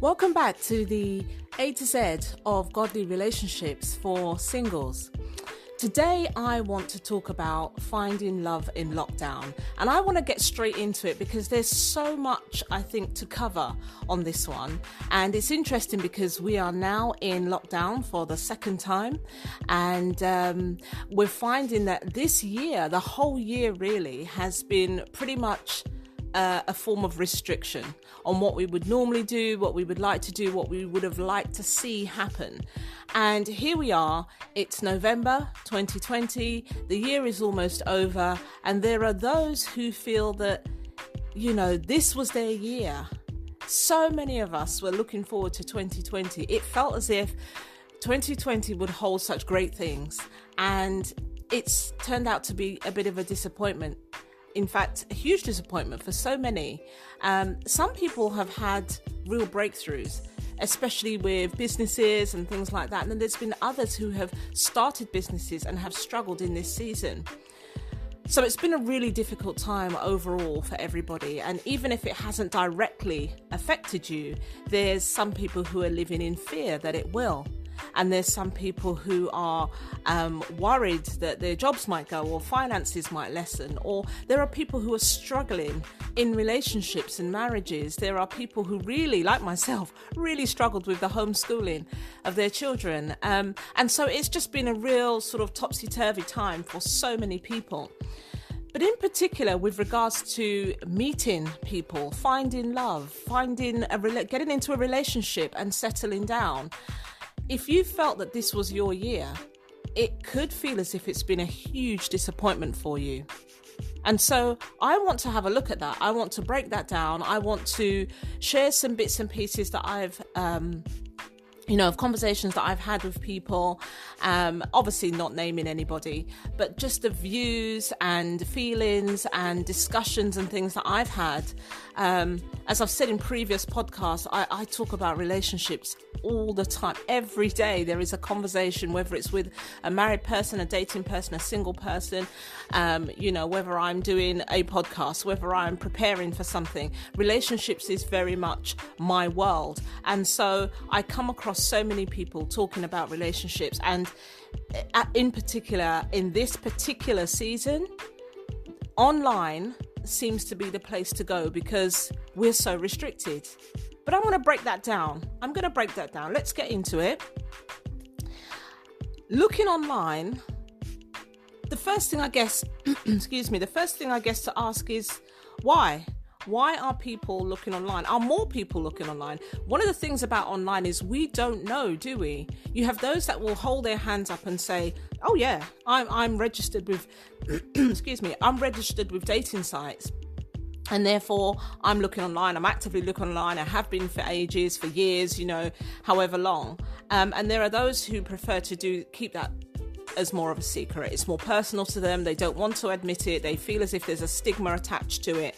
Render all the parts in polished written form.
Welcome back to the A to Z of godly relationships for singles. Today I want to talk about finding love in lockdown, and I want to get straight into it because there's so much I think to cover on this one. And it's interesting because we are now in lockdown for the second time, and we're finding that this year, the whole year really, has been pretty much a form of restriction on what we would normally do, what we would like to do, what we would have liked to see happen. And here we are, it's November 2020, the year is almost over, and there are those who feel that, this was their year. So many of us were looking forward to 2020. It felt as if 2020 would hold such great things, and it's turned out to be a bit of a disappointment. In fact, a huge disappointment for so many. Some people have had real breakthroughs, especially with businesses and things like that. And then there's been others who have started businesses and have struggled in this season. So it's been a really difficult time overall for everybody. And even if it hasn't directly affected you, there's some people who are living in fear that it will. And there's some people who are worried that their jobs might go, or finances might lessen, or there are people who are struggling in relationships and marriages. There are people who really, like myself, really struggled with the homeschooling of their children. And so it's just been a real sort of topsy-turvy time for so many people. But in particular, with regards to meeting people, finding love, getting into a relationship and settling down, if you felt that this was your year, it could feel as if it's been a huge disappointment for you. And so I want to have a look at that. I want to break that down. I want to share some bits and pieces that I've of conversations that I've had with people, obviously not naming anybody, but just the views and feelings and discussions and things that I've had. As I've said in previous podcasts, I talk about relationships all the time. Every day there is a conversation, whether it's with a married person, a dating person, a single person, whether I'm doing a podcast, whether I'm preparing for something. Relationships is very much my world. And so I come across so many people talking about relationships, and in particular, in this particular season, online seems to be the place to go because we're so restricted. But I'm going to break that down. Let's get into it. Looking online, the first thing I guess, to ask is why? Why are people looking online? Are more people looking online? One of the things about online is we don't know, do we? You have those that will hold their hands up and say, oh yeah, I'm registered with, I'm registered with dating sites. And therefore, I'm looking online. I'm actively looking online. I have been for ages, for years, however long. And there are those who prefer to keep that as more of a secret. It's more personal to them. They don't want to admit it. They feel as if there's a stigma attached to it.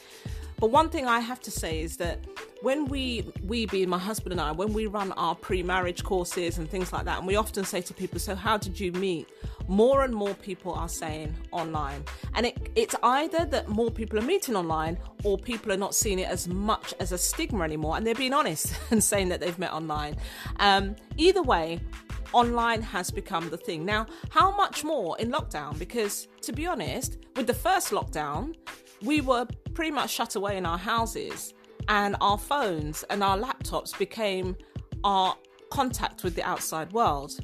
But one thing I have to say is that when we being my husband and I, when we run our pre-marriage courses and things like that, and we often say to people, so how did you meet? More and more people are saying online. And it's either that more people are meeting online, or people are not seeing it as much as a stigma anymore, and they're being honest and saying that they've met online. Either way, online has become the thing. Now, how much more in lockdown? Because to be honest, with the first lockdown, we were pretty much shut away in our houses, and our phones and our laptops became our contact with the outside world.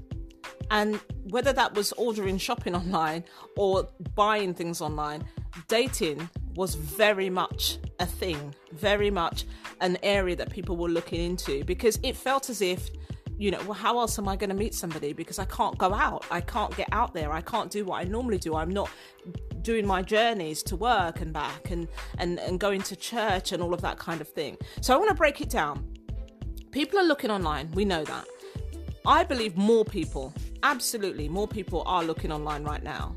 And whether that was ordering shopping online or buying things online, dating was very much a thing, very much an area that people were looking into, because it felt as if, how else am I going to meet somebody? Because I can't go out. I can't get out there. I can't do what I normally do. I'm not doing my journeys to work and back and going to church and all of that kind of thing. So I want to break it down. People are looking online. We know that. I believe more people, absolutely more people are looking online right now.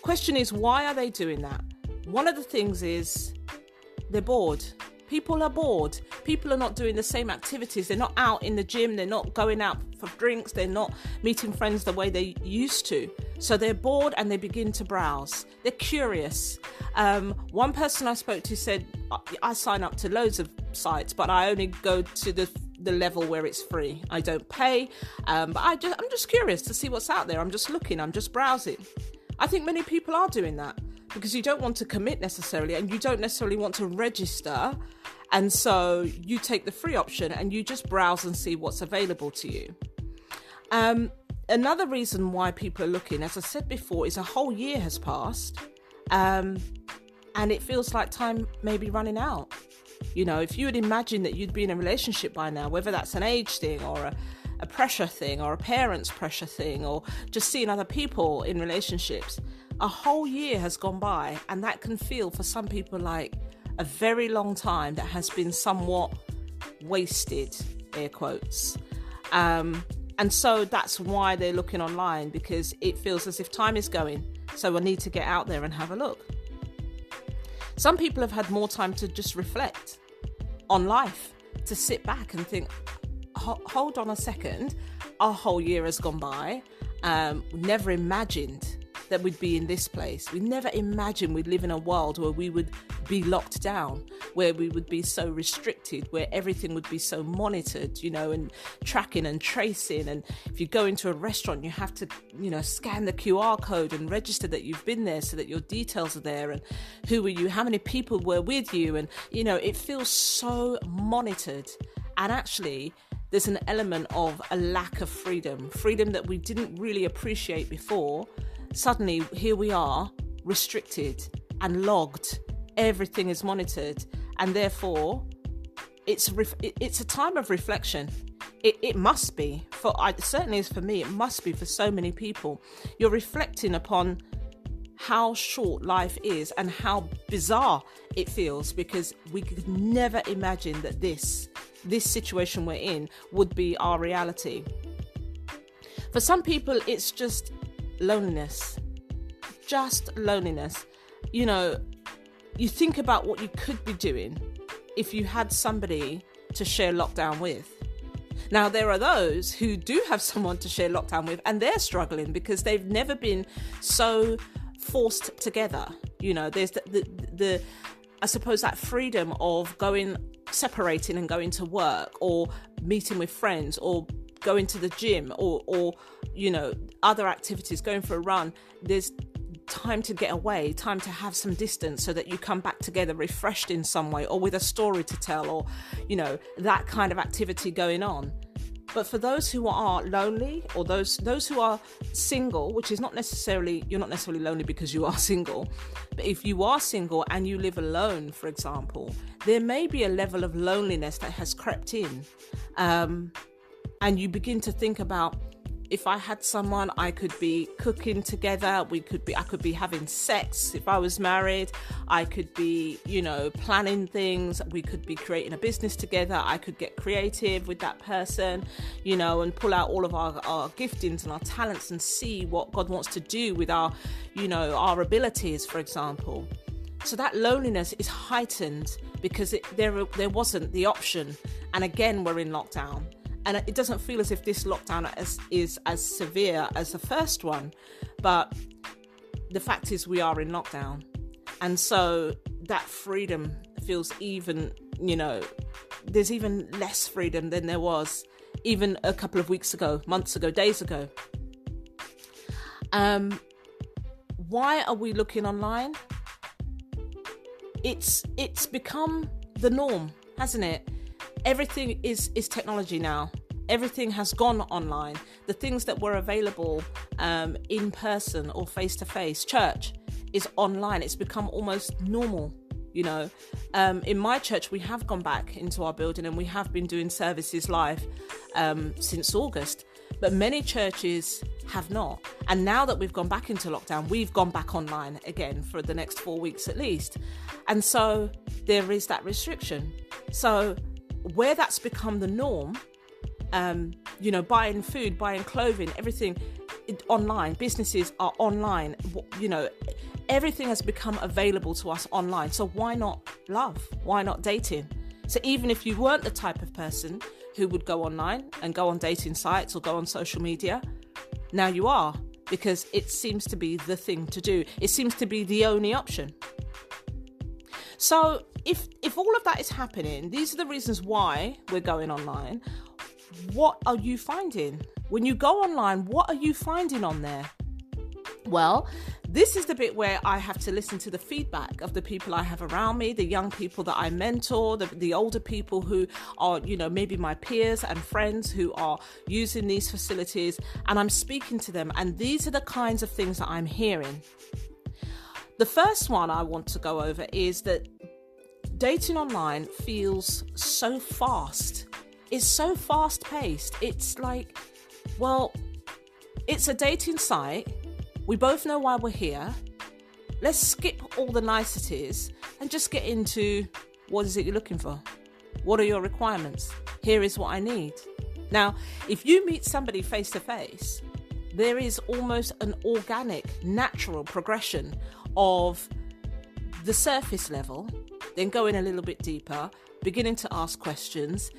Question is, why are they doing that? One of the things is they're bored. People are bored. People are not doing the same activities. They're not out in the gym. They're not going out for drinks. They're not meeting friends the way they used to. So they're bored and they begin to browse. They're curious. One person I spoke to said, I sign up to loads of sites, but I only go to the the level where it's free. I don't pay, but I'm just curious to see what's out there. I'm just looking, I'm just browsing. I think many people are doing that because you don't want to commit necessarily, and you don't necessarily want to register. And so you take the free option and you just browse and see what's available to you. Another reason why people are looking, as I said before, is a whole year has passed, and it feels like time may be running out. You know, if you would imagine that you'd be in a relationship by now, whether that's an age thing or a pressure thing or a parent's pressure thing or just seeing other people in relationships, a whole year has gone by, and that can feel for some people like a very long time that has been somewhat wasted, air quotes. And so that's why they're looking online, because it feels as if time is going. So I need to get out there and have a look. Some people have had more time to just reflect on life, to sit back and think, hold on a second, our whole year has gone by. We never imagined that we'd be in this place. We never imagined we'd live in a world where we would be locked down, where we would be so restricted, where everything would be so monitored, you know, and tracking and tracing. And if you go into a restaurant, you have to, you know, scan the QR code and register that you've been there so that your details are there. And who were you? How many people were with you? And, you know, it feels so monitored. And actually, there's an element of a lack of freedom that we didn't really appreciate before. Suddenly, here we are, restricted and logged. Everything is monitored, and therefore, it's a time of reflection. It must be it certainly is for me. It must be for so many people. You're reflecting upon how short life is and how bizarre it feels, because we could never imagine that this situation we're in would be our reality. For some people, it's just loneliness. You know, you think about what you could be doing if you had somebody to share lockdown with. Now, there are those who do have someone to share lockdown with, and they're struggling because they've never been so forced together. You know, there's the I suppose that freedom of separating and going to work, or meeting with friends, or going to the gym, or you know, other activities, going for a run. There's time to get away, time to have some distance so that you come back together refreshed in some way, or with a story to tell, or, you know, that kind of activity going on. But for those who are lonely, or those who are single, which is you're not necessarily lonely because you are single, but if you are single and you live alone, for example, there may be a level of loneliness that has crept in, and you begin to think about, if I had someone, I could be cooking together. I could be having sex. If I was married, I could be, you know, planning things. We could be creating a business together. I could get creative with that person, you know, and pull out all of our giftings and our talents and see what God wants to do with our, you know, our abilities, for example. So that loneliness is heightened because there wasn't the option. And again, we're in lockdown. And it doesn't feel as if this lockdown is as severe as the first one. But the fact is, we are in lockdown. And so that freedom feels even, you know, there's even less freedom than there was even a couple of weeks ago, months ago, days ago. Why are we looking online? It's become the norm, hasn't it? Everything is technology now. Everything has gone online. The things that were available in person or face-to-face, church, is online. It's become almost normal, you know. In my church, we have gone back into our building and we have been doing services live since August. But many churches have not. And now that we've gone back into lockdown, we've gone back online again for the next 4 weeks at least. And so there is that restriction. So where that's become the norm, you know, buying food, buying clothing, everything online, businesses are online, you know, everything has become available to us online. So why not love? Why not dating? So even if you weren't the type of person who would go online and go on dating sites or go on social media, now you are, because it seems to be the thing to do. It seems to be the only option. So if all of that is happening, these are the reasons why we're going online. What are you finding? When you go online, what are you finding on there? Well, this is the bit where I have to listen to the feedback of the people I have around me, the young people that I mentor, the older people who are, maybe my peers and friends who are using these facilities, and I'm speaking to them. And these are the kinds of things that I'm hearing. The first one I want to go over is that dating online feels so fast. It's so fast paced. It's like, well, it's a dating site. We both know why we're here. Let's skip all the niceties and just get into what is it you're looking for? What are your requirements? Here is what I need. Now, if you meet somebody face to face, there is almost an organic, natural progression of the surface level, then going a little bit deeper, beginning to ask questions,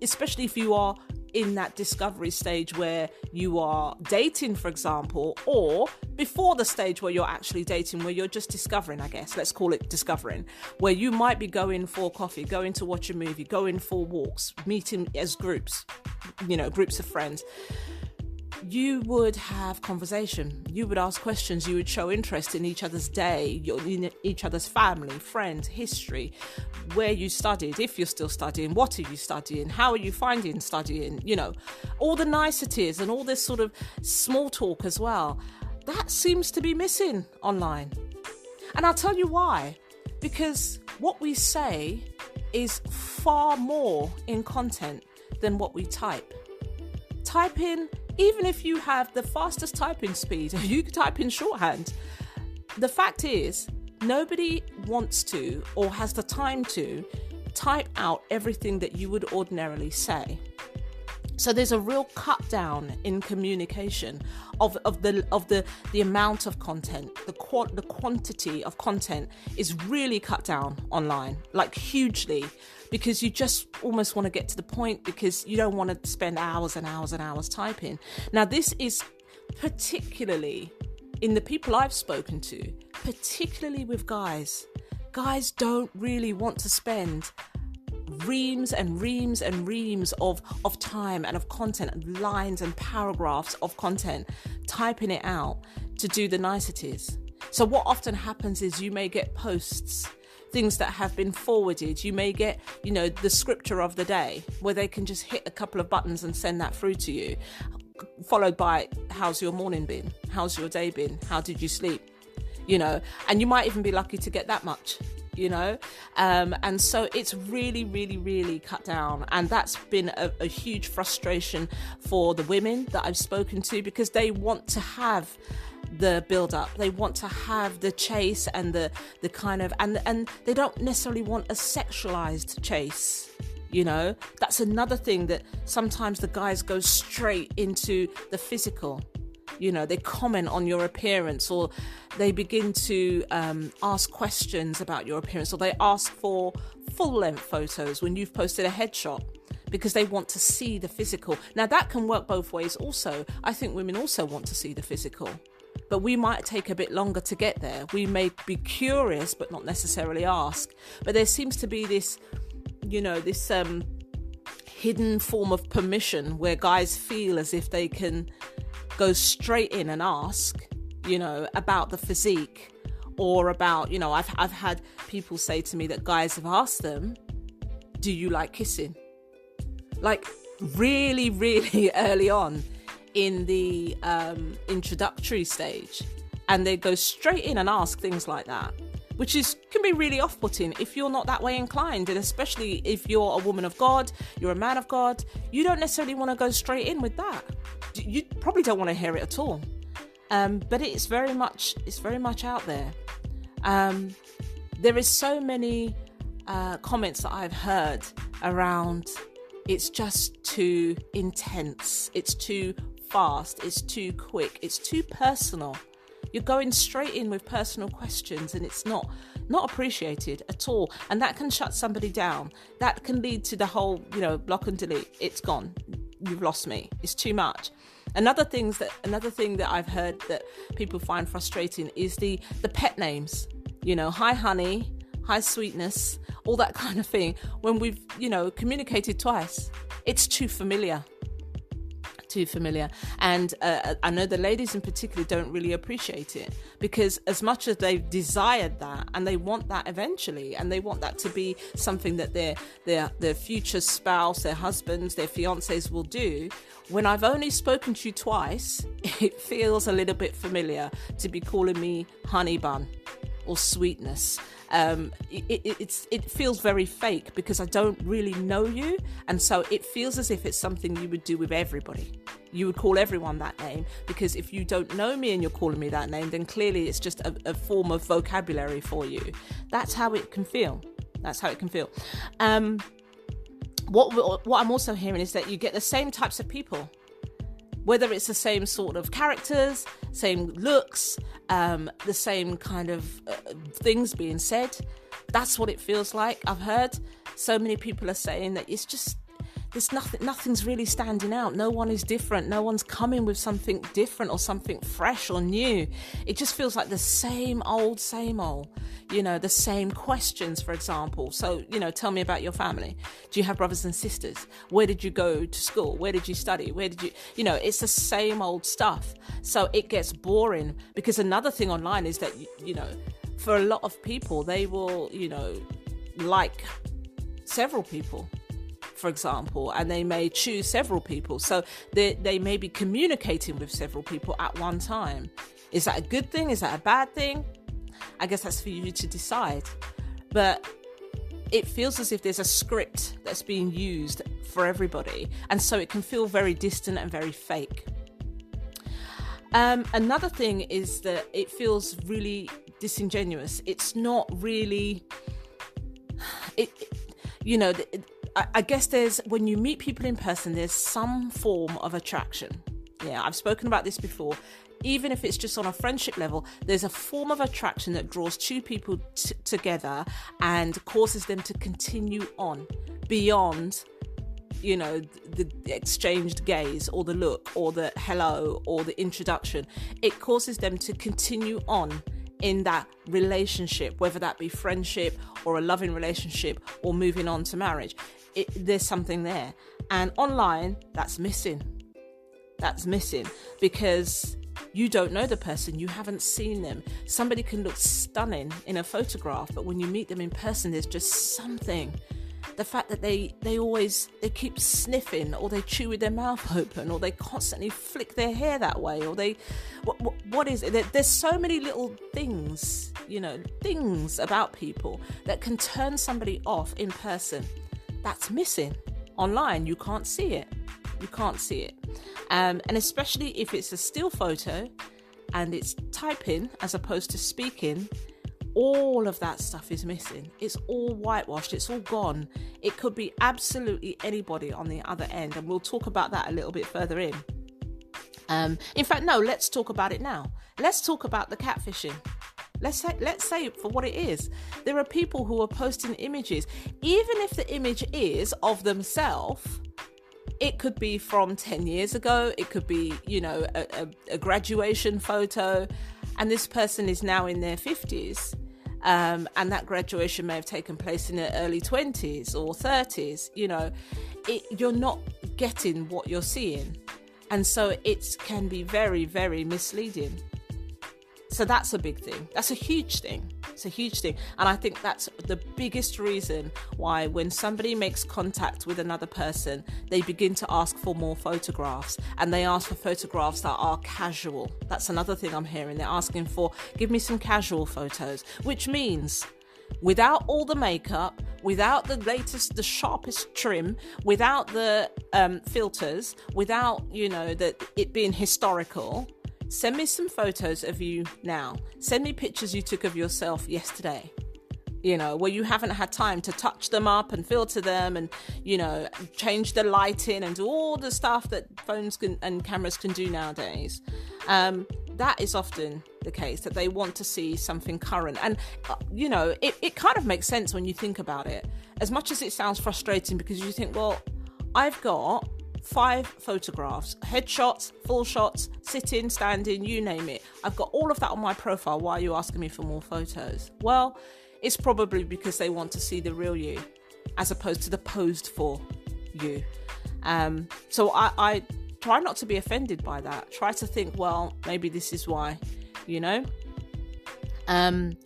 especially if you are in that discovery stage where you are dating, for example, or before the stage where you're actually dating, where you're just discovering, I guess, let's call it discovering, where you might be going for coffee, going to watch a movie, going for walks, meeting as groups, groups of friends. You would have conversation, you would ask questions, you would show interest in each other's day, in each other's family, friends, history, where you studied, if you're still studying, what are you studying, how are you finding studying, all the niceties and all this sort of small talk as well. That seems to be missing online. And I'll tell you why. Because what we say is far more in content than what we type. Typing, even if you have the fastest typing speed, you can type in shorthand. The fact is, nobody wants to or has the time to type out everything that you would ordinarily say. So there's a real cut down in communication of the amount of content. The quantity of content is really cut down online, like hugely, because you just almost want to get to the point because you don't want to spend hours and hours and hours typing. Now, this is particularly in the people I've spoken to, particularly with guys. Guys don't really want to spend reams and reams and reams of time and of content and lines and paragraphs of content, typing it out to do the niceties. So what often happens is you may get posts, things that have been forwarded. You may get, the scripture of the day where they can just hit a couple of buttons and send that through to you, followed by, how's your morning been? How's your day been? How did you sleep? And you might even be lucky to get that much. And so it's really, really, really cut down. And that's been a huge frustration for the women that I've spoken to, because they want to have the build up, they want to have the chase and the kind of, and they don't necessarily want a sexualized chase. That's another thing, that sometimes the guys go straight into the physical. They comment on your appearance, or they begin to ask questions about your appearance, or they ask for full-length photos when you've posted a headshot, because they want to see the physical. Now, that can work both ways also. I think women also want to see the physical, but we might take a bit longer to get there. We may be curious, but not necessarily ask. But there seems to be this, this hidden form of permission where guys feel as if they can go straight in and ask, about the physique, or about, I've had people say to me that guys have asked them, do you like kissing? Like really, really early on in the introductory stage. And they go straight in and ask things like that, which can be really off-putting if you're not that way inclined. And especially if you're a woman of God, you're a man of God, you don't necessarily want to go straight in with that. You probably don't want to hear it at all. But it's very much out there. There is so many comments that I've heard around, it's just too intense, it's too fast, it's too quick, it's too personal. You're going straight in with personal questions, and it's not appreciated at all. And that can shut somebody down. That can lead to the whole, block and delete. It's gone. You've lost me. It's too much. Another thing that I've heard that people find frustrating is the pet names. Hi honey, hi sweetness, all that kind of thing, when we've, communicated twice, it's too familiar. And I know the ladies in particular don't really appreciate it, because as much as they've desired that and they want that eventually, and they want that to be something that their future spouse, their husbands, their fiancés will do, when I've only spoken to you twice, it feels a little bit familiar to be calling me honey bun or sweetness. It feels very fake, because I don't really know you, and so it feels as if it's something you would do with everybody. You would call everyone that name, because if you don't know me and you're calling me that name, then clearly it's just a form of vocabulary for you. That's how it can feel. What I'm also hearing is that you get the same types of people, whether it's the same sort of characters, same looks, the same kind of things being said. That's what it feels like. I've heard so many people are saying that it's just, nothing's really standing out. No one is different. No one's coming with something different or something fresh or new. It just feels like the same old, the same questions, for example. So, tell me about your family. Do you have brothers and sisters? Where did you go to school? Where did you study? It's the same old stuff. So it gets boring, because another thing online is that, for a lot of people, they will, like several people, for example, and they may choose several people. So they may be communicating with several people at one time. Is that a good thing? Is that a bad thing? I guess that's for you to decide. But it feels as if there's a script that's being used for everybody. And so it can feel very distant and very fake. Another thing is that it feels really disingenuous. It's not really... I guess when you meet people in person, there's some form of attraction. Yeah, I've spoken about this before. Even if it's just on a friendship level, there's a form of attraction that draws two people together and causes them to continue on beyond, the exchanged gaze or the look or the hello or the introduction. It causes them to continue on in that relationship, whether that be friendship or a loving relationship or moving on to marriage. There's something there. And online, that's missing. Because you don't know the person, you haven't seen them. Somebody can look stunning in a photograph, but when you meet them in person, there's just something. The fact that they keep sniffing, or they chew with their mouth open, or they constantly flick their hair that way, or what is it? There's so many little things, things about people that can turn somebody off in person. That's missing. Online, you can't see it. And especially if it's a still photo and it's typing as opposed to speaking, all of that stuff is missing. It's all whitewashed. It's all gone. It could be absolutely anybody on the other end. And we'll talk about that a little bit further in. In fact, no, let's talk about it now. Let's talk about the catfishing. Let's say it for what it is. There are people who are posting images, even if the image is of themselves. It could be from 10 years ago. It could be, a graduation photo. And this person is now in their 50s. And that graduation may have taken place in their early 20s or 30s. You're not getting what you're seeing. And so it can be very, very misleading. So that's a big thing. That's a huge thing. It's a huge thing. And I think that's the biggest reason why when somebody makes contact with another person, they begin to ask for more photographs, and they ask for photographs that are casual. That's another thing I'm hearing. They're asking for, give me some casual photos, which means without all the makeup, without the sharpest trim, without the filters, without, it being historical. Send me some photos of you now. Send me pictures you took of yourself yesterday, where you haven't had time to touch them up and filter them and, change the lighting and do all the stuff that phones and cameras can do nowadays. That is often the case, that they want to see something current. And, it kind of makes sense when you think about it, as much as it sounds frustrating, because you think, well, I've got 5 photographs, headshots, full shots, sitting, standing, you name it. I've got all of that on my profile. Why are you asking me for more photos? Well, it's probably because they want to see the real you as opposed to the posed for you. So I try not to be offended by that. Try to think, well, maybe this is why, you know. And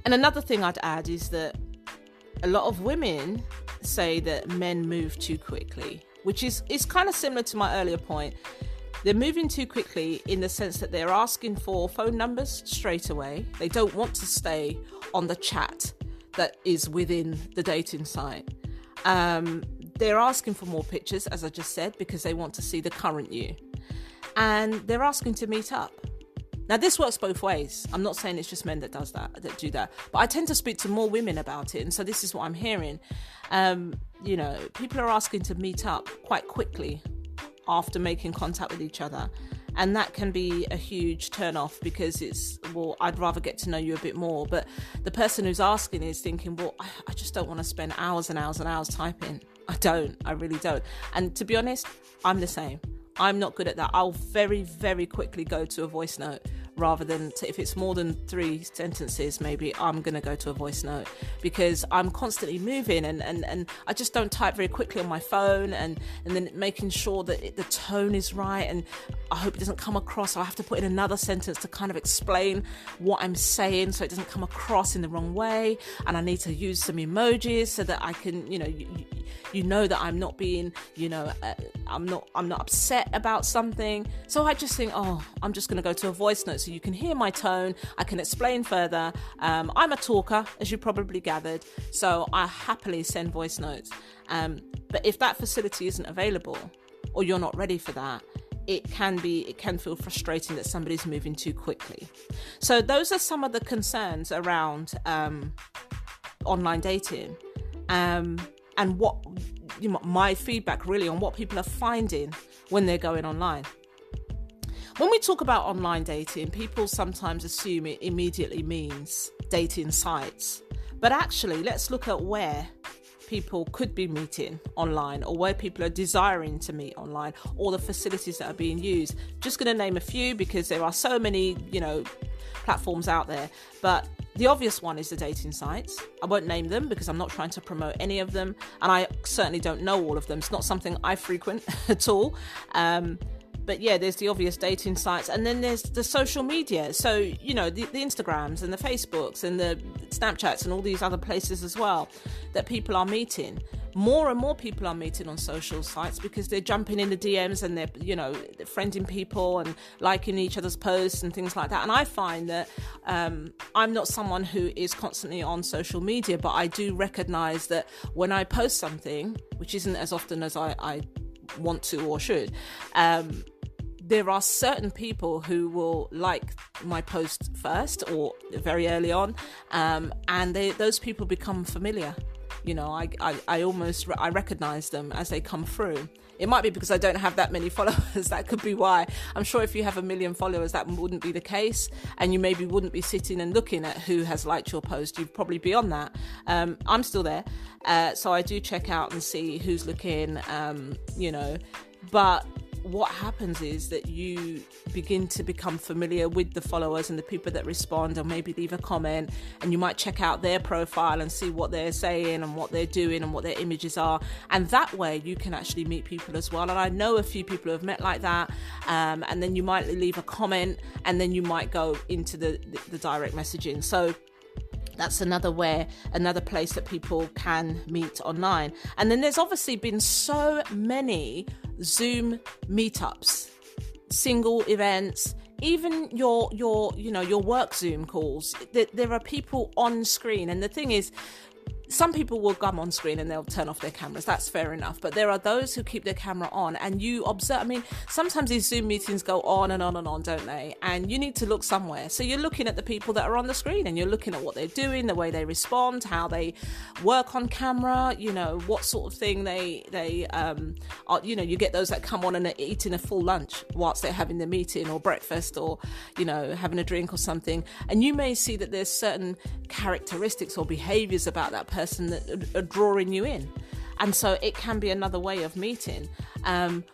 another thing I'd add is that a lot of women say that men move too quickly, which is kind of similar to my earlier point. They're moving too quickly in the sense that they're asking for phone numbers straight away. They don't want to stay on the chat that is within the dating site. They're asking for more pictures, as I just said, because they want to see the current you. And they're asking to meet up. Now, this works both ways. I'm not saying it's just men that do that. But I tend to speak to more women about it. And so this is what I'm hearing. You know, people are asking to meet up quite quickly after making contact with each other. And that can be a huge turn off because it's, well, I'd rather get to know you a bit more. But the person who's asking is thinking, well, I just don't want to spend hours and hours and hours typing. I really don't. And to be honest, I'm the same. I'm not good at that. I'll very, very quickly go to a voice note rather than if it's more than 3 sentences, maybe I'm going to go to a voice note because I'm constantly moving and I just don't type very quickly on my phone and then making sure that the tone is right and I hope it doesn't come across. I have to put in another sentence to kind of explain what I'm saying so it doesn't come across in the wrong way. And I need to use some emojis so that I can, you know that I'm not being, I'm not upset about something. So I just think, I'm just going to go to a voice note so you can hear my tone. I can explain further. I'm a talker, as you probably gathered, so I happily send voice notes. But if that facility isn't available or you're not ready for that, it can feel frustrating that somebody's moving too quickly. So those are some of the concerns around online dating. And what my feedback really on what people are finding when they're going online. When we talk about online dating, people sometimes assume it immediately means dating sites. But actually, let's look at where people could be meeting online or where people are desiring to meet online or the facilities that are being used. Just going to name a few because there are so many, platforms out there. But the obvious one is the dating sites. I won't name them because I'm not trying to promote any of them. And I certainly don't know all of them. It's not something I frequent at all. But yeah, there's the obvious dating sites. And then there's the social media. So, the Instagrams and the Facebooks and the Snapchats and all these other places as well that people are meeting. More and more people are meeting on social sites because they're jumping in the DMs and they're friending people and liking each other's posts and things like that. And I find that I'm not someone who is constantly on social media, but I do recognize that when I post something, which isn't as often as I want to or should, there are certain people who will like my post first or very early on, and those people become familiar. I recognize them as they come through. It might be because I don't have that many followers. That could be why. I'm sure if you have 1 million followers, that wouldn't be the case. And you maybe wouldn't be sitting and looking at who has liked your post. You'd probably be on that. I'm still there. So I do check out and see who's looking, but what happens is that you begin to become familiar with the followers and the people that respond or maybe leave a comment, and you might check out their profile and see what they're saying and what they're doing and what their images are, and that way you can actually meet people as well. And I know a few people who have met like that, and then you might leave a comment and then you might go into the direct messaging. So that's another place that people can meet online. And then there's obviously been so many Zoom meetups, single events, even your work Zoom calls. There are people on screen, and the thing is, some people will come on screen and they'll turn off their cameras. That's fair enough. But there are those who keep their camera on, and you observe. I mean, sometimes these Zoom meetings go on and on and on, don't they? And you need to look somewhere. So you're looking at the people that are on the screen, and you're looking at what they're doing, the way they respond, how they work on camera, what sort of thing they are. You get those that come on and are eating a full lunch whilst they're having the meeting or breakfast or, having a drink or something. And you may see that there's certain characteristics or behaviors about that person that are drawing you in, and so it can be another way of meeting.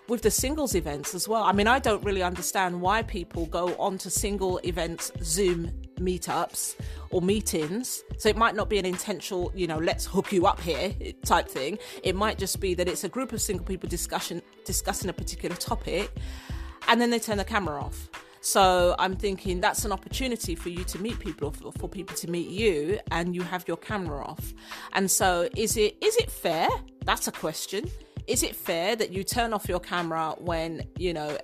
With the singles events as well, I mean, I don't really understand why people go on to single events Zoom meetups or meetings. So it might not be an intentional, let's hook you up here type thing. It might just be that it's a group of single people discussing a particular topic, and then they turn the camera off. So I'm thinking that's an opportunity for you to meet people, or for people to meet you, and you have your camera off. And so is it fair? That's a question. Is it fair that you turn off your camera when,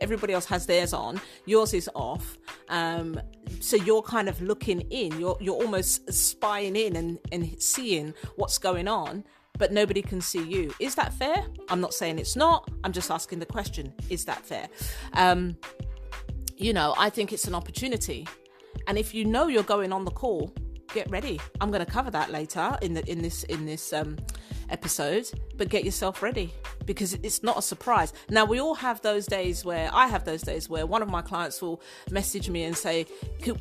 everybody else has theirs on, yours is off? So you're kind of looking in, you're almost spying in and seeing what's going on, but nobody can see you. Is that fair? I'm not saying it's not. I'm just asking the question, is that fair? I think it's an opportunity. And if you're going on the call, get ready. I'm going to cover that later in this episode, but get yourself ready, because it's not a surprise. Now, we all have those days where one of my clients will message me and say,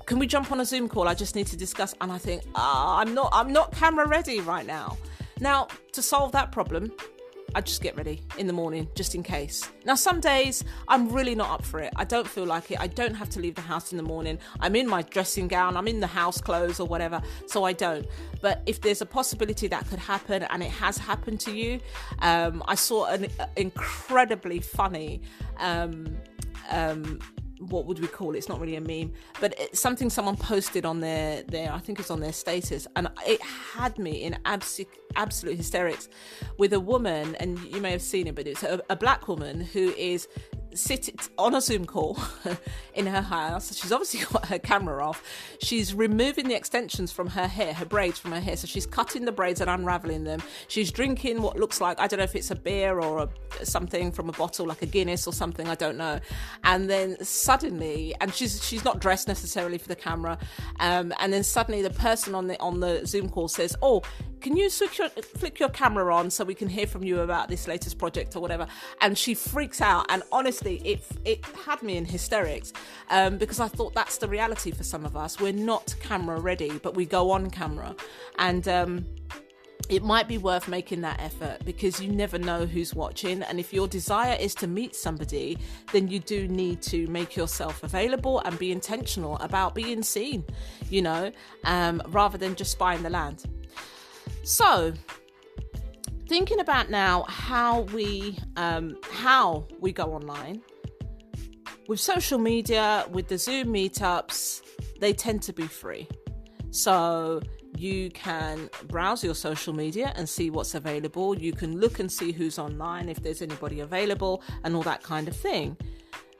can we jump on a Zoom call? I just need to discuss. And I think, I'm not camera ready right now. Now, to solve that problem, I just get ready in the morning, just in case. Now, some days I'm really not up for it. I don't feel like it. I don't have to leave the house in the morning. I'm in my dressing gown. I'm in the house clothes or whatever. So I don't. But if there's a possibility that could happen, and it has happened to you, I saw an incredibly funny, what would we call it? It's not really a meme, but it's something someone posted on their I think it's on their status, and it had me in absolute hysterics, with a woman, and you may have seen it, but it's a black woman who is sitting on a Zoom call in her house. She's obviously got her camera off. She's removing the extensions from her hair, her braids from her hair. So she's cutting the braids and unraveling them. She's drinking what looks like, I don't know if it's a beer or something from a bottle, like a Guinness or something, I don't know. And then suddenly, and she's not dressed necessarily for the camera, and then suddenly the person on the Zoom call says, "Oh, can you flick your camera on so we can hear from you about this latest project," or whatever. And she freaks out, and honestly, it had me in hysterics, because I thought that's the reality for some of us. We're not camera ready, but we go on camera, and it might be worth making that effort, because you never know who's watching. And if your desire is to meet somebody, then you do need to make yourself available and be intentional about being seen, rather than just spying the land. So, thinking about now how we go online with social media, with the Zoom meetups, they tend to be free. So you can browse your social media and see what's available. You can look and see who's online, if there's anybody available, and all that kind of thing.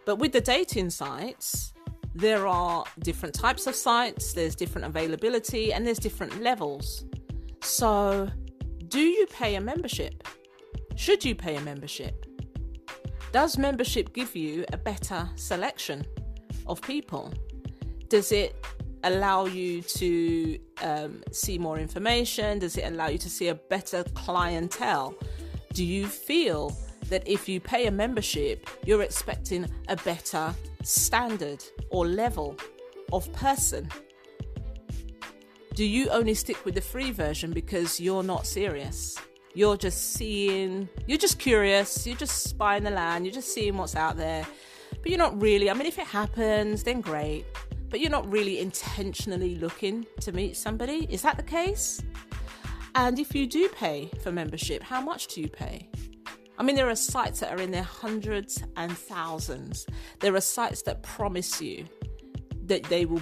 But with the dating sites, there are different types of sites, there's different availability, and there's different levels. So, do you pay a membership? Should you pay a membership? Does membership give you a better selection of people? Does it allow you to see more information? Does it allow you to see a better clientele? Do you feel that if you pay a membership, you're expecting a better standard or level of person? Do you only stick with the free version because you're not serious? You're just curious, you're just spying the land, you're just seeing what's out there, but you're not really, if it happens, then great, but you're not really intentionally looking to meet somebody. Is that the case? And if you do pay for membership, how much do you pay? There are sites that are in their hundreds and thousands. There are sites that promise you that they will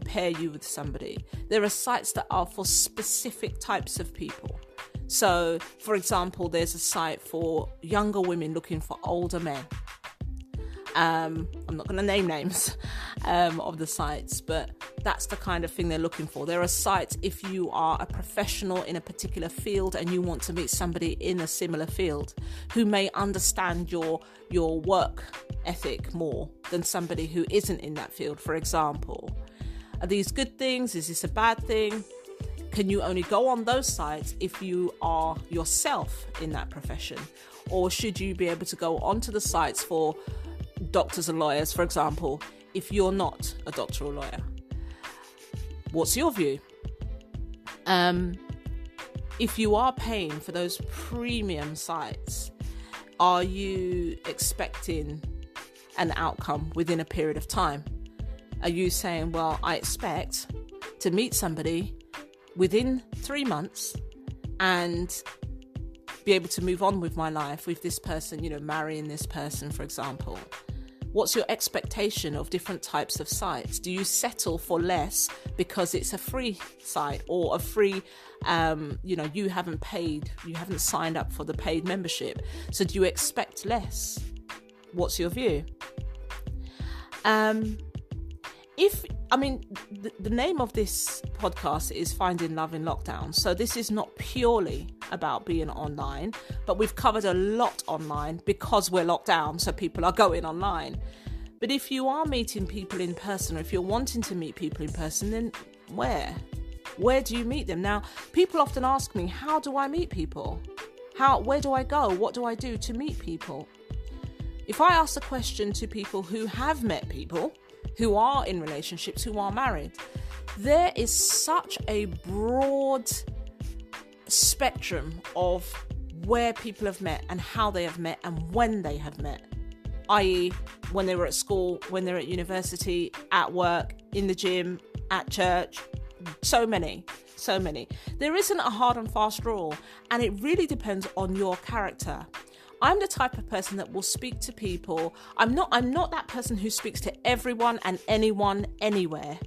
pair you with somebody. There are sites that are for specific types of people. So, for example, there's a site for younger women looking for older men. I'm not going to name names of the sites, but that's the kind of thing they're looking for. There are sites if you are a professional in a particular field and you want to meet somebody in a similar field who may understand your work ethic more than somebody who isn't in that field, for example. Are these good things? Is this a bad thing? Can you only go on those sites if you are yourself in that profession? Or should you be able to go onto the sites for doctors and lawyers, for example, if you're not a doctor or lawyer? What's your view? If you are paying for those premium sites, are you expecting an outcome within a period of time? Are you saying, well, I expect to meet somebody within 3 months and be able to move on with my life with this person, marrying this person, for example? What's your expectation of different types of sites? Do you settle for less because it's a free site or a free, you haven't signed up for the paid membership? So do you expect less? What's your view? The name of this podcast is Finding Love in Lockdown. So this is not purely about being online, but we've covered a lot online because we're locked down. So people are going online. But if you are meeting people in person, or if you're wanting to meet people in person, then where? Where do you meet them? Now, people often ask me, how do I meet people? Where do I go? What do I do to meet people? If I ask the question to people who have met people, who are in relationships, who are married, there is such a broad spectrum of where people have met and how they have met and when they have met, i.e. when they were at school, when they're at university, at work, in the gym, at church. So many. There isn't a hard and fast rule, and it really depends on your character. I'm the type of person that will speak to people. I'm not that person who speaks to everyone and anyone anywhere.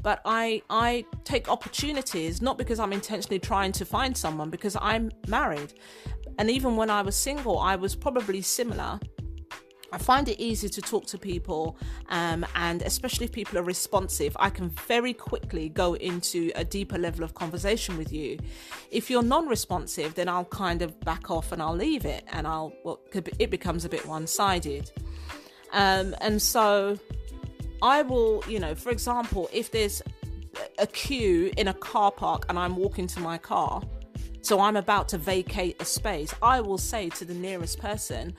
But I take opportunities, not because I'm intentionally trying to find someone, because I'm married. And even when I was single, I was probably similar. I find it easy to talk to people, and especially if people are responsive, I can very quickly go into a deeper level of conversation with you. If you're non-responsive, then I'll kind of back off and I'll leave it, and it becomes a bit one-sided. And so I will, for example, if there's a queue in a car park and I'm walking to my car, so I'm about to vacate a space, I will say to the nearest person,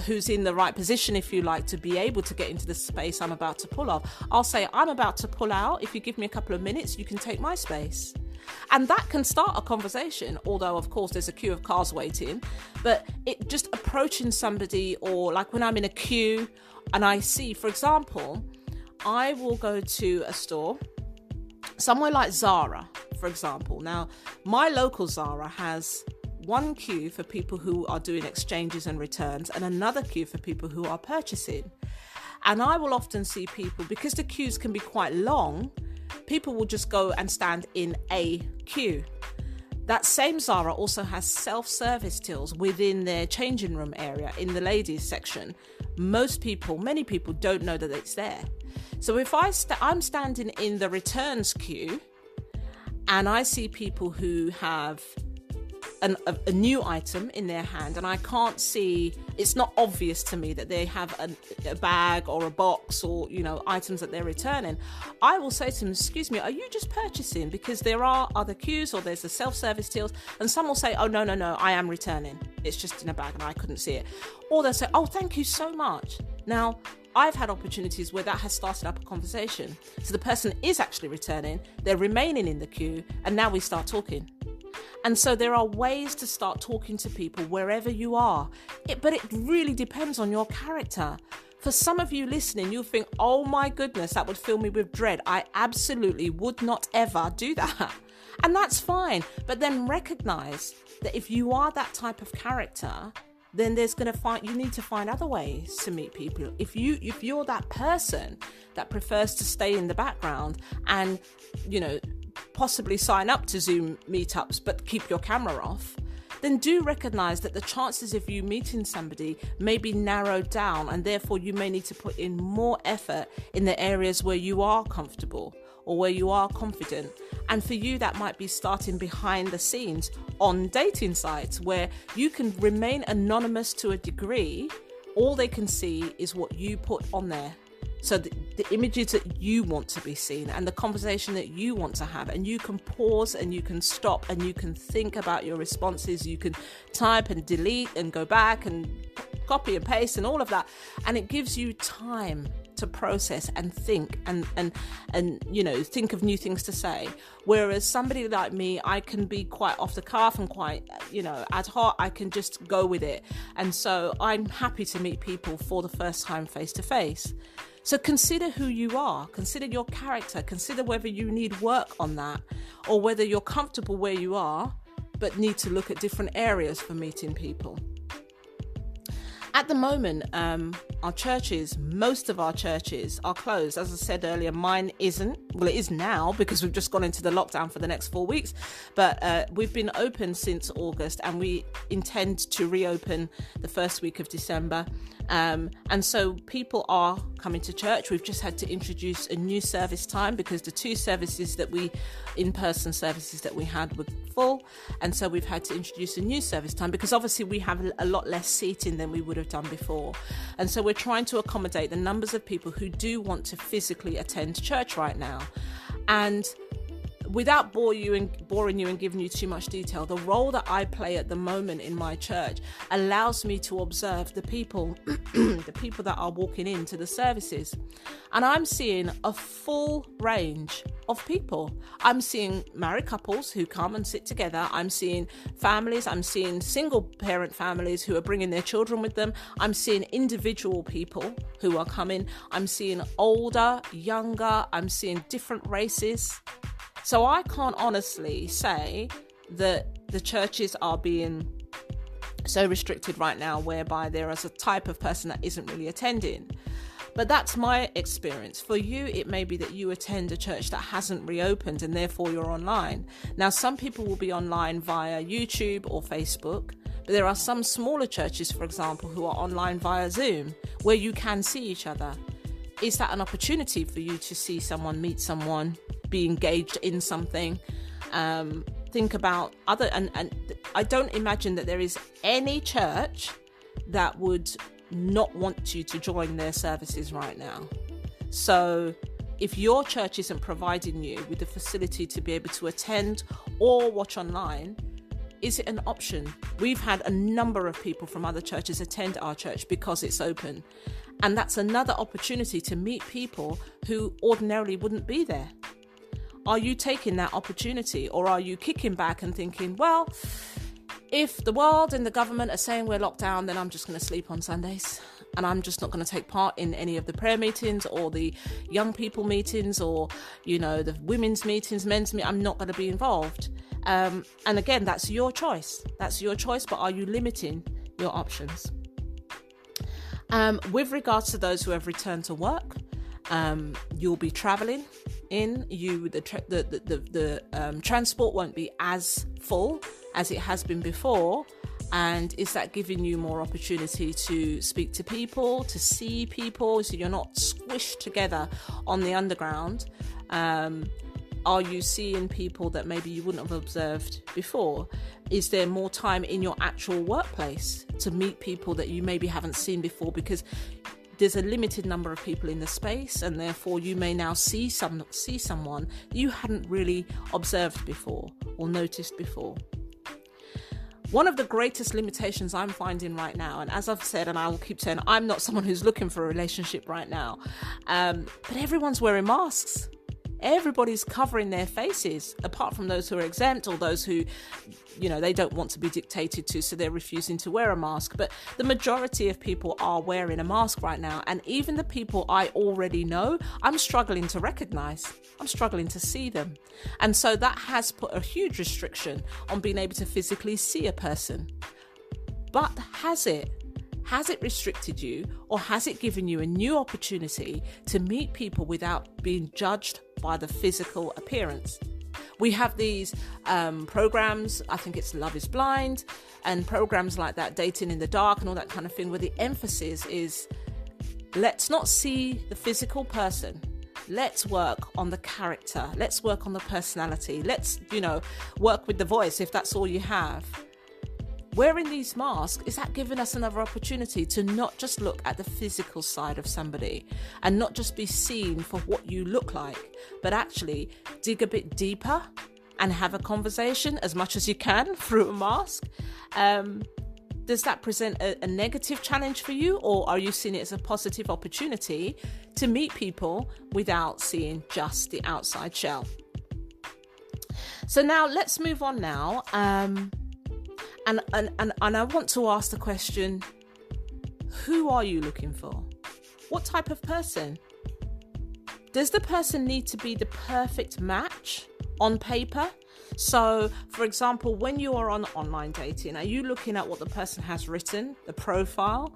who's in the right position, if you like, to be able to get into the space I'm about to pull off, I'll say, I'm about to pull out. If you give me a couple of minutes, you can take my space. And that can start a conversation, although, of course, there's a queue of cars waiting. But it just approaching somebody, or like when I'm in a queue and I see, for example, I will go to a store, somewhere like Zara, for example. Now, my local Zara has one queue for people who are doing exchanges and returns and another queue for people who are purchasing. And I will often see people, because the queues can be quite long, people will just go and stand in a queue. That same Zara also has self-service tills within their changing room area in the ladies section. Many people don't know that it's there. So if I'm standing in the returns queue and I see people who have a new item in their hand, and I can't see, it's not obvious to me that they have a bag or a box or, items that they're returning, I will say to them, excuse me, are you just purchasing? Because there are other queues, or there's the self-service tills, and some will say, oh, no, I am returning. It's just in a bag and I couldn't see it. Or they'll say, oh, thank you so much. Now, I've had opportunities where that has started up a conversation. So the person is actually returning, they're remaining in the queue, and now we start talking. And so there are ways to start talking to people wherever you are. But it really depends on your character. For some of you listening, you'll think, oh my goodness, that would fill me with dread. I absolutely would not ever do that. And that's fine. But then recognize that if you are that type of character, then you need to find other ways to meet people. If you're that person that prefers to stay in the background and, possibly sign up to Zoom meetups but keep your camera off, then do recognize that the chances of you meeting somebody may be narrowed down, and therefore you may need to put in more effort in the areas where you are comfortable or where you are confident. And for you, that might be starting behind the scenes on dating sites where you can remain anonymous to a degree. All they can see is what you put on there. So the images that you want to be seen and the conversation that you want to have, and you can pause and you can stop and you can think about your responses. You can type and delete and go back and copy and paste and all of that. And it gives you time to process and think and think of new things to say. Whereas somebody like me, I can be quite off the cuff and quite, ad hoc. I can just go with it. And so I'm happy to meet people for the first time face to face. So consider who you are, consider your character, consider whether you need work on that, or whether you're comfortable where you are, but need to look at different areas for meeting people. At the moment, our churches, most of our churches are closed. As I said earlier, mine isn't. Well, it is now because we've just gone into the lockdown for the next 4 weeks. But we've been open since August, and we intend to reopen the first week of December. And so people are coming to church. We've just had to introduce a new service time because the two services in-person services that we had were full. And so we've had to introduce a new service time because obviously we have a lot less seating than we would have done before. And so we're trying to accommodate the numbers of people who do want to physically attend church right now. And without boring you and giving you too much detail, the role that I play at the moment in my church allows me to observe the people, the people that are walking into the services. And I'm seeing a full range of people. I'm seeing married couples who come and sit together. I'm seeing families. I'm seeing single parent families who are bringing their children with them. I'm seeing individual people who are coming. I'm seeing older, younger. I'm seeing different races. So I can't honestly say that the churches are being so restricted right now whereby there is a type of person that isn't really attending. But that's my experience. For you, it may be that you attend a church that hasn't reopened and therefore you're online. Now, some people will be online via YouTube or Facebook, but there are some smaller churches, for example, who are online via Zoom where you can see each other. Is that an opportunity for you to see someone, meet someone, be engaged in something? Think about other, and I don't imagine that there is any church that would not want you to join their services right now. So if your church isn't providing you with the facility to be able to attend or watch online, is it an option? We've had a number of people from other churches attend our church because it's open. And that's another opportunity to meet people who ordinarily wouldn't be there. Are you taking that opportunity, or are you kicking back and thinking, well, if the world and the government are saying we're locked down, then I'm just going to sleep on Sundays and I'm just not going to take part in any of the prayer meetings or the young people meetings or, the women's meetings, men's meetings. I'm not going to be involved. And again, that's your choice. That's your choice. But are you limiting your options? With regards to those who have returned to work, you'll be traveling in. The transport won't be as full as it has been before. And is that giving you more opportunity to speak to people, to see people, so you're not squished together on the underground? Are you seeing people that maybe you wouldn't have observed before? Is there more time in your actual workplace to meet people that you maybe haven't seen before? Because there's a limited number of people in the space, and therefore you may now see someone you hadn't really observed before or noticed before. One of the greatest limitations I'm finding right now, and as I've said, and I will keep saying, I'm not someone who's looking for a relationship right now, but everyone's wearing masks. Everybody's covering their faces, apart from those who are exempt or those who, they don't want to be dictated to, so they're refusing to wear a mask. But the majority of people are wearing a mask right now. And even the people I already know, I'm struggling to recognize. I'm struggling to see them. And so that has put a huge restriction on being able to physically see a person. But has it? Has it restricted you, or has it given you a new opportunity to meet people without being judged by the physical appearance? We have these programs, I think it's Love is Blind, and programs like that, Dating in the Dark and all that kind of thing, where the emphasis is, let's not see the physical person. Let's work on the character. Let's work on the personality. Let's, work with the voice if that's all you have. Wearing these masks, is that giving us another opportunity to not just look at the physical side of somebody and not just be seen for what you look like, but actually dig a bit deeper and have a conversation as much as you can through a mask? Does that present a negative challenge for you, or are you seeing it as a positive opportunity to meet people without seeing just the outside shell? So now let's move on now. And I want to ask the question, who are you looking for? What type of person Does the person need to be the perfect match on paper? So, for example, when you are on online dating, are you looking at what the person has written, the profile?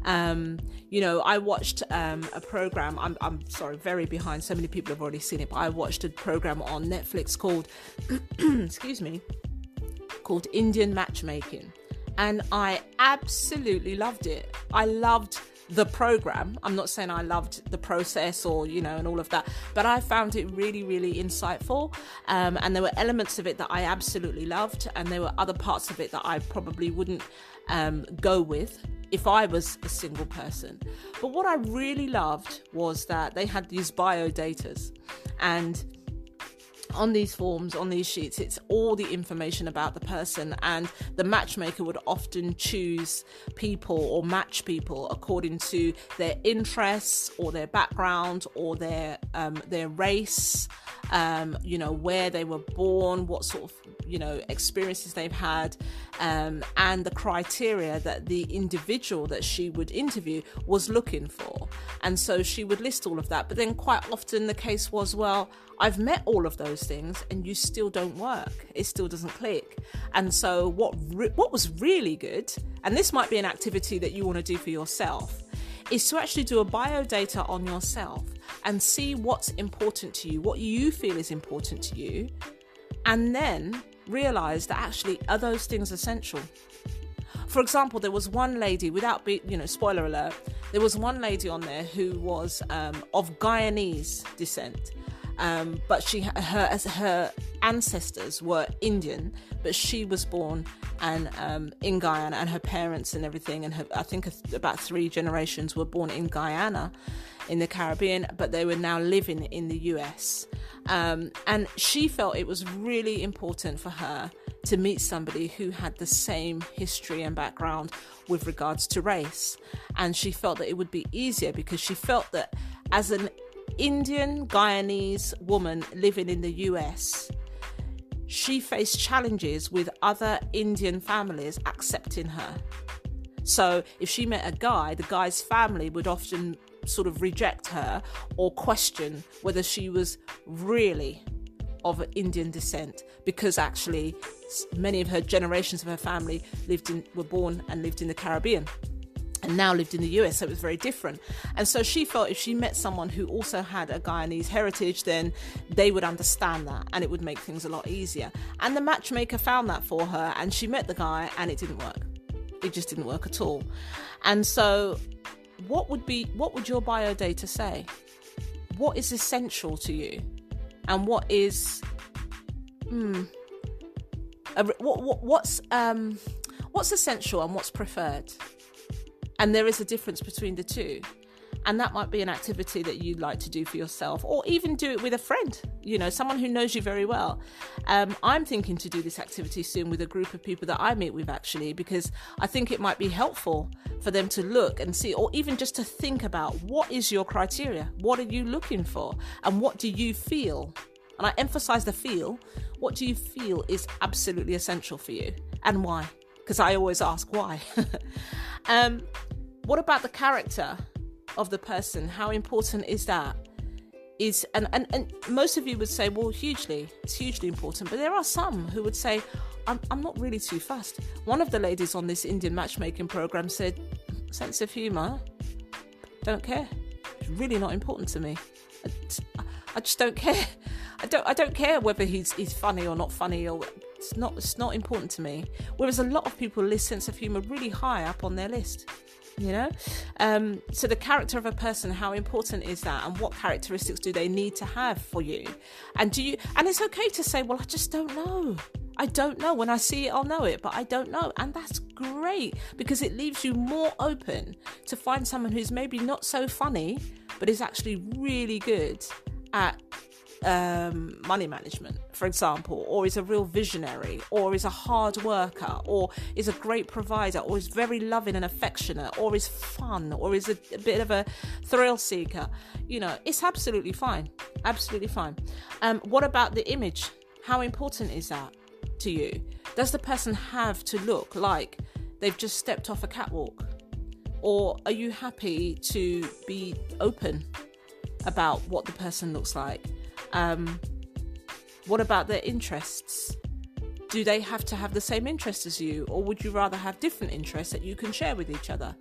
I watched a program. I'm sorry, very behind. So many people have already seen it, but I watched a program on Netflix called, called Indian Matchmaking, and I absolutely loved it. I loved the program. I'm not saying I loved the process or, and all of that, but I found it really, really insightful. And there were elements of it that I absolutely loved. And there were other parts of it that I probably wouldn't go with if I was a single person. But what I really loved was that they had these bio datas, and on these forms, on these sheets, it's all the information about the person, and the matchmaker would often choose people or match people according to their interests or their background or their race, where they were born, what sort of experiences they've had, and the criteria that the individual that she would interview was looking for. And so she would list all of that, but then quite often the case was, well, I've met all of those things and you still don't work. It still doesn't click. And so what was really good, and this might be an activity that you want to do for yourself, is to actually do a biodata on yourself and see what's important to you, what you feel is important to you, and then realize that actually are those things essential. For example, there was one lady, without being, spoiler alert, there was one lady on there who was of Guyanese descent. But her ancestors were Indian, but she was born in Guyana, and her parents and everything, and I think about 3 generations were born in Guyana, in the Caribbean, but they were now living in the US. And she felt it was really important for her to meet somebody who had the same history and background with regards to race. And she felt that it would be easier because she felt that as an Indian Guyanese woman living in the US, she faced challenges with other Indian families accepting her. So if she met a guy, the guy's family would often sort of reject her or question whether she was really of Indian descent, because actually many of her generations of her family were born and lived in the Caribbean and now lived in the US, so it was very different. And so she felt if she met someone who also had a Guyanese heritage, then they would understand that and it would make things a lot easier. And the matchmaker found that for her, and she met the guy and it didn't work. It just didn't work at all. And so what would your biodata say? What is essential to you? And what is what's essential and what's preferred? And there is a difference between the two. And that might be an activity that you'd like to do for yourself, or even do it with a friend, someone who knows you very well. I'm thinking to do this activity soon with a group of people that I meet with, actually, because I think it might be helpful for them to look and see, or even just to think about, what is your criteria? What are you looking for? And what do you feel? And I emphasize the feel. What do you feel is absolutely essential for you, and why? Because I always ask why. What about the character of the person? How important is that? And most of you would say, well, it's hugely important. But there are some who would say, I'm not really too fussed. One of the ladies on this Indian matchmaking program said, sense of humour, don't care. It's really not important to me. I just don't care. I don't care whether he's funny or not funny, or it's not important to me. Whereas a lot of people list sense of humour really high up on their list. So the character of a person, how important is that, and what characteristics do they need to have for you? And it's okay to say, well, I just don't know. I don't know. When I see it, I'll know it, but I don't know. And that's great, because it leaves you more open to find someone who's maybe not so funny, but is actually really good at money management, for example, or is a real visionary, or is a hard worker, or is a great provider, or is very loving and affectionate, or is fun, or is a bit of a thrill seeker. It's absolutely fine. Absolutely fine. What about the image? How important is that to you? Does the person have to look like they've just stepped off a catwalk? Or are you happy to be open about what the person looks like. What about their interests? Do they have to have the same interests as you, or would you rather have different interests that you can share with each other?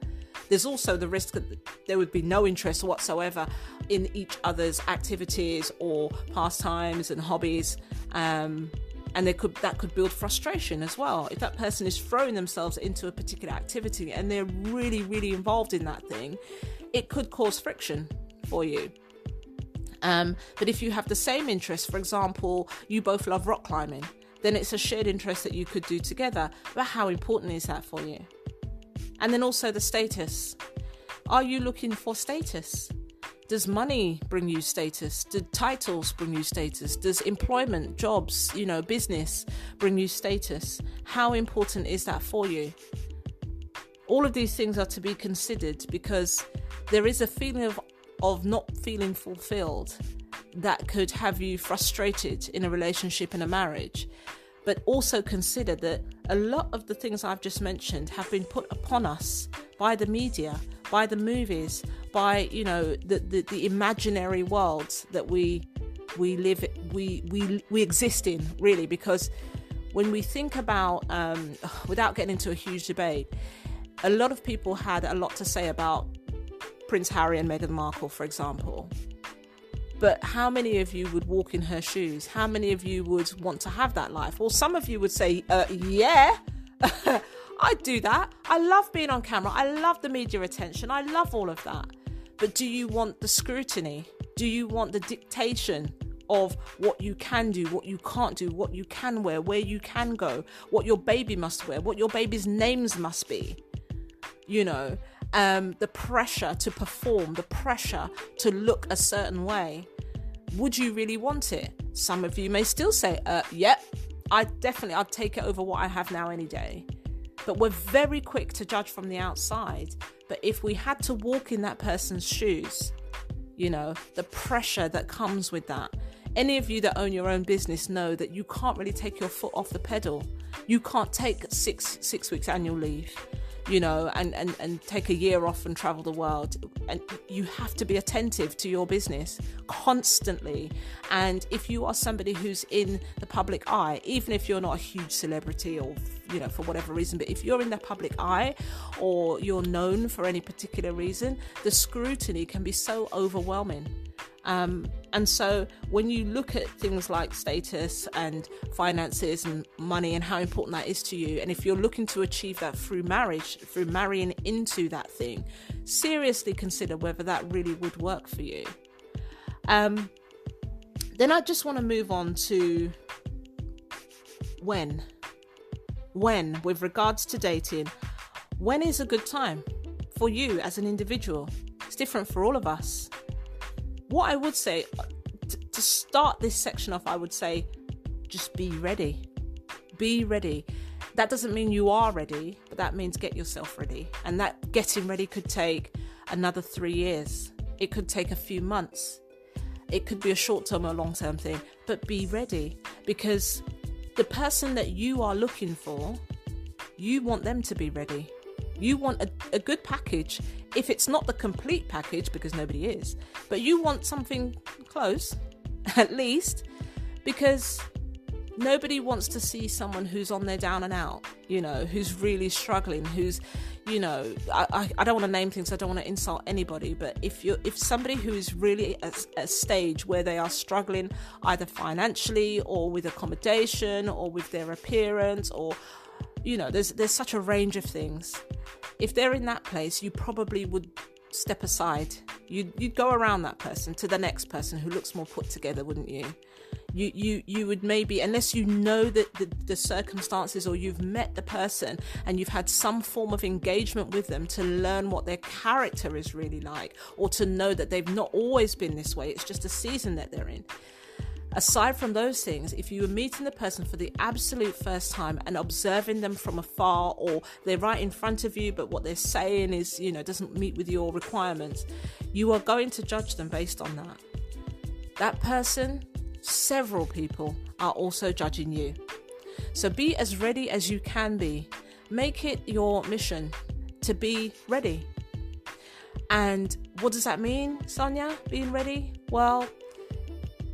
There's also the risk that there would be no interest whatsoever in each other's activities or pastimes and hobbies, and that could build frustration as well. If that person is throwing themselves into a particular activity and they're really, really involved in that thing, it could cause friction for you. But if you have the same interest, for example, you both love rock climbing, then it's a shared interest that you could do together. But how important is that for you? And then also the status. Are you looking for status? Does money bring you status? Do titles bring you status? Does employment, jobs, business bring you status? How important is that for you? All of these things are to be considered, because there is a feeling of not feeling fulfilled that could have you frustrated in a relationship, in a marriage. But also consider that a lot of the things I've just mentioned have been put upon us by the media, by the movies, by the imaginary worlds that we live, we exist in, really. Because when we think about, without getting into a huge debate, a lot of people had a lot to say about Prince Harry and Meghan Markle, for example. But how many of you would walk in her shoes? How many of you would want to have that life? Well, some of you would say, yeah, I'd do that. I love being on camera. I love the media attention. I love all of that. But do you want the scrutiny? Do you want the dictation of what you can do, what you can't do, what you can wear, where you can go, what your baby must wear, what your baby's names must be? The pressure to perform, the pressure to look a certain way. Would you really want it? Some of you may still say, yep, I'd take it over what I have now any day. But we're very quick to judge from the outside. But if we had to walk in that person's shoes, the pressure that comes with that. Any of you that own your own business know that you can't really take your foot off the pedal. You can't take six weeks annual leave, and take a year off and travel the world. And you have to be attentive to your business constantly. And if you are somebody who's in the public eye, even if you're not a huge celebrity or, for whatever reason, but if you're in the public eye or you're known for any particular reason, the scrutiny can be so overwhelming. And so when you look at things like status and finances and money and how important that is to you, and if you're looking to achieve that through marriage, through marrying into that thing, seriously consider whether that really would work for you. Then I just want to move on to when, with regards to dating, when is a good time for you as an individual? It's different for all of us. What I would say, to start this section off, I would say, just be ready. Be ready. That doesn't mean you are ready, but that means get yourself ready. And that getting ready could take another 3 years. It could take a few months. It could be a short-term or long-term thing, but be ready. Because the person that you are looking for, you want them to be ready. You want a good package. If it's not the complete package, because nobody is, but you want something close, at least, because nobody wants to see someone who's on their down and out, who's really struggling, who's, I don't want to name things, I don't want to insult anybody, but if somebody who is really at a stage where they are struggling either financially or with accommodation or with their appearance or, there's such a range of things. If they're in that place, you probably would step aside. You'd go around that person to the next person who looks more put together, wouldn't you? You would maybe, unless you know the circumstances or you've met the person and you've had some form of engagement with them to learn what their character is really like, or to know that they've not always been this way, it's just a season that they're in. Aside from those things, if you are meeting the person for the absolute first time and observing them from afar, or they're right in front of you, but what they're saying is, doesn't meet with your requirements, you are going to judge them based on that. That person, several people are also judging you. So be as ready as you can be. Make it your mission to be ready. And what does that mean, Sonia, being ready? Well,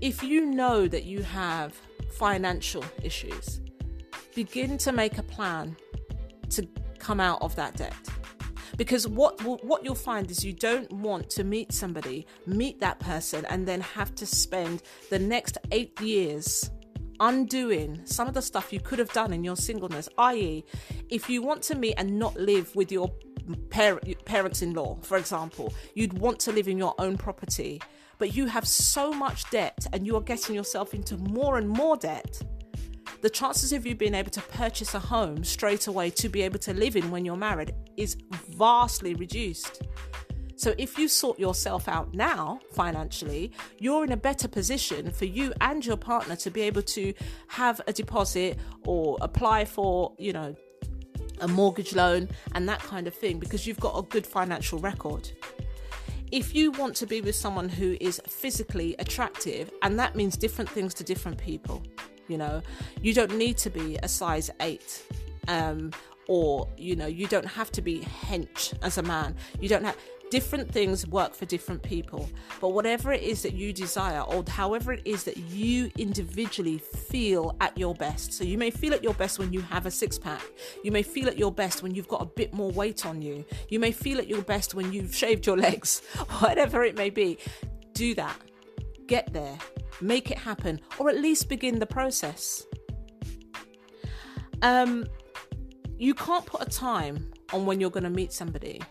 if you know that you have financial issues, begin to make a plan to come out of that debt. Because what you'll find is you don't want to meet that person, and then have to spend the next 8 years undoing some of the stuff you could have done in your singleness. I.e., if you want to meet and not live with your parents-in-law, for example, you'd want to live in your own property, but you have so much debt and you are getting yourself into more and more debt. The chances of you being able to purchase a home straight away to be able to live in when you're married is vastly reduced. So if you sort yourself out now financially, you're in a better position for you and your partner to be able to have a deposit or apply for, a mortgage loan and that kind of thing, because you've got a good financial record. If you want to be with someone who is physically attractive, and that means different things to different people, you don't need to be a size 8, or, you don't have to be hench as a man. Different things work for different people. But whatever it is that you desire, or however it is that you individually feel at your best. So you may feel at your best when you have a 6-pack. You may feel at your best when you've got a bit more weight on you. You may feel at your best when you've shaved your legs, whatever it may be. Do that. Get there. Make it happen, or at least begin the process. You can't put a time on when you're going to meet somebody,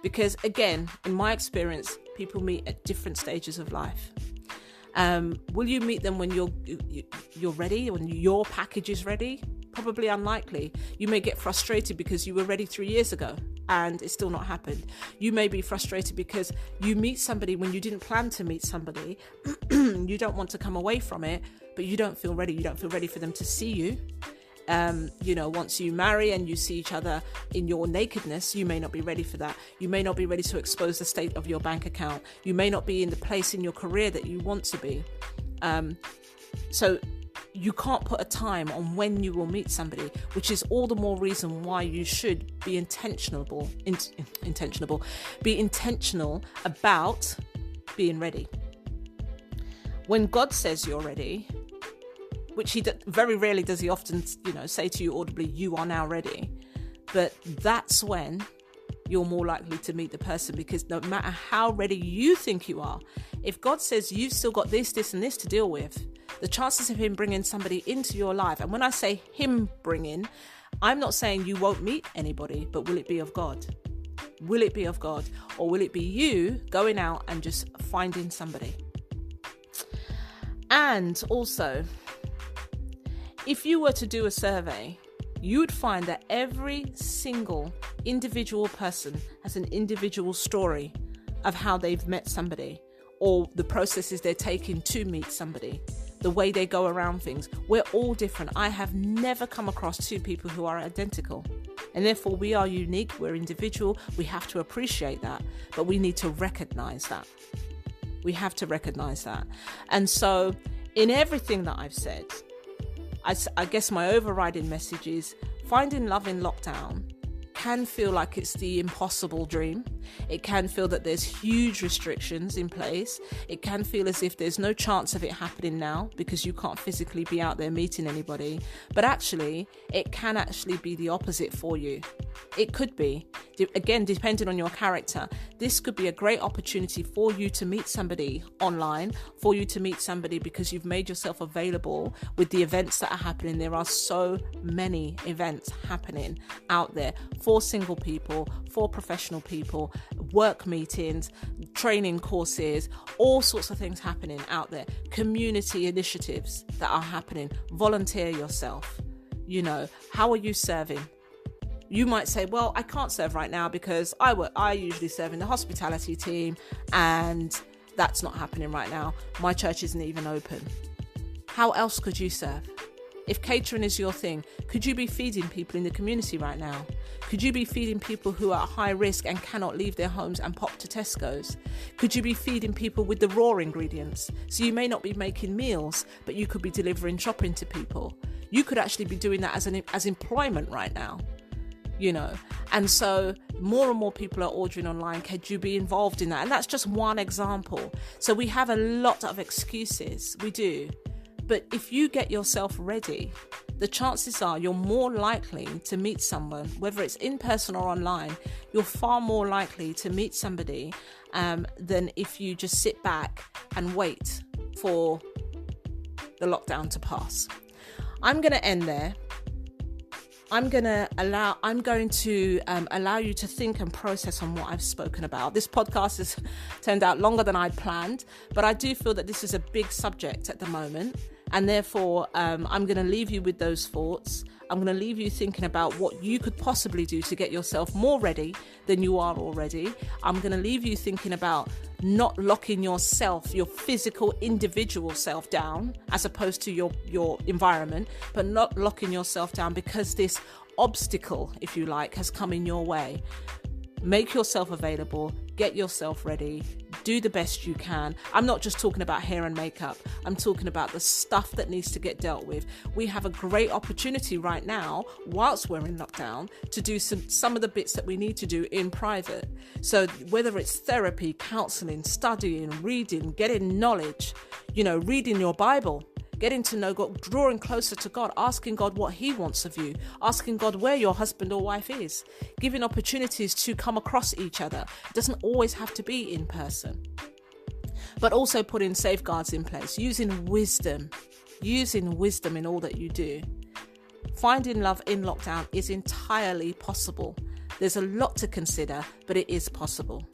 because again, in my experience, people meet at different stages of life. Will you meet them when you're ready, when your package is ready? Probably unlikely. You may get frustrated because you were ready 3 years ago and it's still not happened. You may be frustrated because you meet somebody when you didn't plan to meet somebody. You don't want to come away from it, but you don't feel ready. You don't feel ready for them to see you. Once you marry and you see each other in your nakedness, you may not be ready for that. You may not be ready to expose the state of your bank account. You may not be in the place in your career that you want to be. So you can't put a time on when you will meet somebody, which is all the more reason why you should be intentional about being ready. When God says you're ready, which very rarely does he often, say to you audibly, you are now ready. But that's when you're more likely to meet the person, because no matter how ready you think you are, if God says you've still got this, and this to deal with, the chances of him bringing somebody into your life, and when I say him bringing, I'm not saying you won't meet anybody, but will it be of God? Will it be of God? Or will it be you going out and just finding somebody? And also, if you were to do a survey, you would find that every single individual person has an individual story of how they've met somebody, or the processes they're taking to meet somebody, the way they go around things. We're all different. I have never come across two people who are identical. And therefore we are unique, we're individual, we have to appreciate that, but we need to recognize that. We have to recognize that. And so in everything that I've said, I guess my overriding message is finding love in lockdown can feel like it's the impossible dream. It can feel that there's huge restrictions in place. It can feel as if there's no chance of it happening now because you can't physically be out there meeting anybody. But actually, it can actually be the opposite for you. It could be. Again, depending on your character, this could be a great opportunity for you to meet somebody online, for you to meet somebody because you've made yourself available with the events that are happening. There are so many events happening out there for single people, for professional people, work meetings, training courses, all sorts of things happening out there, community initiatives that are happening. Volunteer yourself. How are you serving? You might say, well, I can't serve right now because I usually serve in the hospitality team and that's not happening right now. My church isn't even open. How else could you serve? If catering is your thing, could you be feeding people in the community right now? Could you be feeding people who are at high risk and cannot leave their homes and pop to Tesco's? Could you be feeding people with the raw ingredients? So you may not be making meals, but you could be delivering shopping to people. You could actually be doing that as employment right now. And so more and more people are ordering online. Could you be involved in that? And that's just one example. So we have a lot of excuses. We do. But if you get yourself ready, the chances are you're more likely to meet someone, whether it's in person or online. You're far more likely to meet somebody than if you just sit back and wait for the lockdown to pass. I'm going to end there. I'm going to allow you to think and process on what I've spoken about. This podcast has turned out longer than I'd planned, but I do feel that this is a big subject at the moment. And therefore, I'm going to leave you with those thoughts. I'm going to leave you thinking about what you could possibly do to get yourself more ready than you are already. I'm going to leave you thinking about not locking yourself, your physical individual self down, as opposed to your environment, but not locking yourself down because this obstacle, if you like, has come in your way. Make yourself available, get yourself ready, do the best you can. I'm not just talking about hair and makeup. I'm talking about the stuff that needs to get dealt with. We have a great opportunity right now, whilst we're in lockdown, to do some of the bits that we need to do in private. So whether it's therapy, counselling, studying, reading, getting knowledge, reading your Bible, getting to know God, drawing closer to God, asking God what He wants of you, asking God where your husband or wife is, giving opportunities to come across each other. It doesn't always have to be in person. But also putting safeguards in place, using wisdom in all that you do. Finding love in lockdown is entirely possible. There's a lot to consider, but it is possible.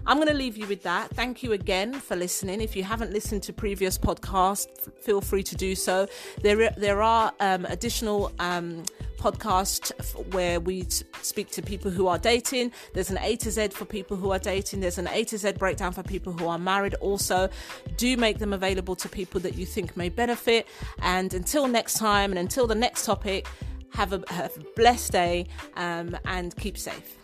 I'm going to leave you with that. Thank you again for listening. If you haven't listened to previous podcasts, feel free to do so. There are additional podcasts where we speak to people who are dating. There's an A to Z for people who are dating. There's an A to Z breakdown for people who are married. Also, do make them available to people that you think may benefit. And until next time and until the next topic, have a blessed day and keep safe.